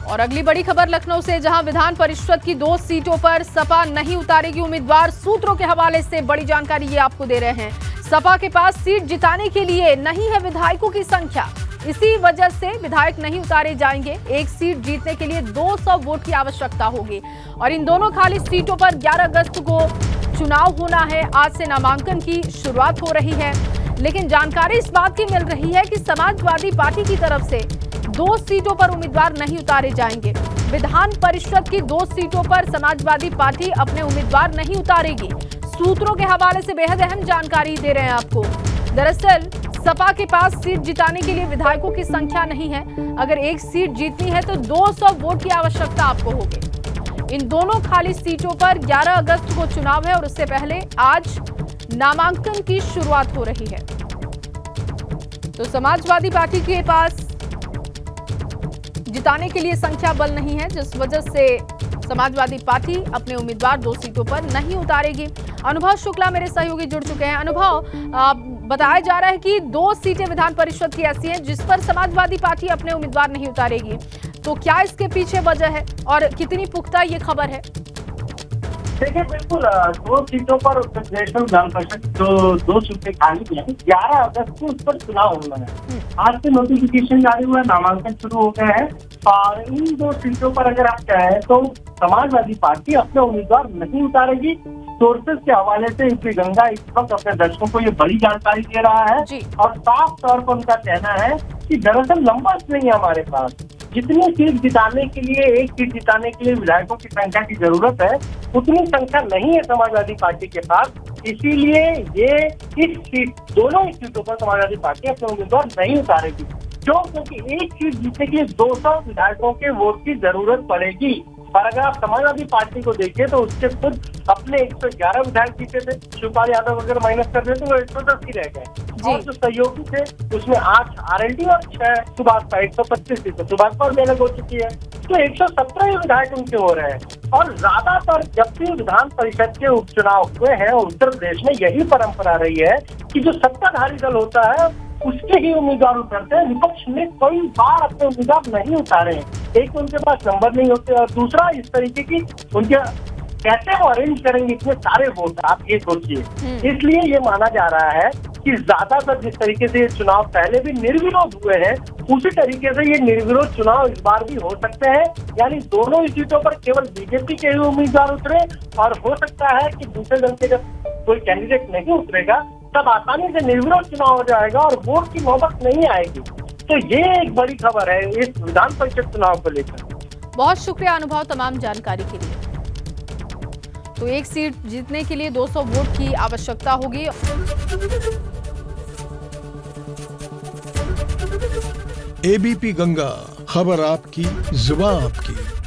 और अगली बड़ी खबर लखनऊ से, जहां विधान परिषद की 2 सीटों पर सपा नहीं उतारेगी उम्मीदवार। सूत्रों के हवाले से बड़ी जानकारी ये आपको दे रहे हैं। सपा के पास सीट जिताने के लिए नहीं है विधायकों की संख्या, इसी वजह से विधायक नहीं उतारे जाएंगे। एक सीट जीतने के लिए 200 वोट की आवश्यकता होगी और इन दोनों खाली सीटों पर 11 अगस्त को चुनाव होना है। आज से नामांकन की शुरुआत हो रही है, लेकिन जानकारी इस बात की मिल रही है कि समाजवादी पार्टी की तरफ से 2 सीटों पर उम्मीदवार नहीं उतारे जाएंगे। विधान परिषद की 2 सीटों पर समाजवादी पार्टी अपने उम्मीदवार नहीं उतारेगी। सूत्रों के हवाले से बेहद अहम जानकारी दे रहे हैं आपको। दरअसल सपा के पास सीट जिताने के लिए विधायकों की संख्या नहीं है। अगर एक सीट जीतनी है तो 200 वोट की आवश्यकता आपको होगी। इन दोनों खाली सीटों पर 11 अगस्त को चुनाव है और उससे पहले आज नामांकन की शुरुआत हो रही है। तो समाजवादी पार्टी के पास जिताने के लिए संख्या बल नहीं है, जिस वजह से समाजवादी पार्टी अपने उम्मीदवार 2 सीटों पर नहीं उतारेगी। अनुभव शुक्ला मेरे सहयोगी जुड़ चुके हैं। अनुभव, बताया जा रहा है कि 2 सीटें विधान परिषद की ऐसी हैं जिस पर समाजवादी पार्टी अपने उम्मीदवार नहीं उतारेगी, तो क्या इसके पीछे वजह है और कितनी पुख्ता ये खबर है? देखिए, बिल्कुल 2 सीटों पर उत्तर प्रदेश में विधान परिषद जो 2 सीटें खाली हैं, 11 अगस्त को उस पर चुनाव होना है। आज से नोटिफिकेशन जारी हुआ है, नामांकन शुरू हो गए हैं और इन 2 सीटों पर अगर आप कहें तो समाजवादी पार्टी अपने उम्मीदवार नहीं उतारेगी। सोर्सेज के हवाले से यूपी गंगा इस वक्त अपने दर्शकों को ये बड़ी जानकारी दे रहा है और साफ तौर पर उनका कहना है कि दरअसल नंबर्स नहीं है हमारे पास। जितनी सीट जिताने के लिए, एक सीट जिताने के लिए विधायकों की संख्या की जरूरत है, उतनी संख्या नहीं है समाजवादी पार्टी के पास। इसीलिए ये इस सीट, दोनों ही सीटों पर समाजवादी पार्टी अपने उम्मीदवार नहीं उतारेगी। क्यों? क्योंकि एक सीट जीतने के लिए 200 विधायकों के वोट की जरूरत पड़ेगी। और अगर आप समाजवादी पार्टी को देखिए तो उसके खुद अपने 111 विधायक जीते थे, शिवपाल यादव वगैरह माइनस कर देते तो 110 ही रह गए। और जो सहयोगी थे उसमें 8 आरएलडी और 6 सुभाष, 125 थी, तो सुभाष पर भी अलग हो चुकी है, तो 117 विधायक उनके हो रहे हैं। और ज्यादातर जब भी विधान परिषद के उपचुनाव हुए हैं उत्तर प्रदेश में, यही परंपरा रही है कि जो सत्ताधारी दल होता है उसके ही उम्मीदवार उतरते हैं। विपक्ष ने कई बार अपने उम्मीदवार नहीं उतारे हैं। एक, उनके पास नंबर नहीं होते और दूसरा इस तरीके की उनके कैसे वो अरेंज करेंगे इतने सारे वोट, आप ये सोचिए। इसलिए ये माना जा रहा है कि ज्यादातर जिस तरीके से ये चुनाव पहले भी निर्विरोध हुए हैं, उसी तरीके से ये निर्विरोध चुनाव इस बार भी हो सकते हैं। यानी दोनों ही सीटों पर केवल बीजेपी के ही उम्मीदवार उतरे और हो सकता है कि दूसरे दल के जब कोई कैंडिडेट नहीं उतरेगा तब आसानी से निर्विरोध चुनाव हो जाएगा और वोट की नौबत नहीं आएगी। तो ये एक बड़ी खबर है इस विधान परिषद चुनाव को लेकर। बहुत शुक्रिया अनुभव तमाम जानकारी के लिए। तो एक सीट जीतने के लिए 200 वोट की आवश्यकता होगी। एबीपी गंगा, खबर आपकी, जुबान आपकी।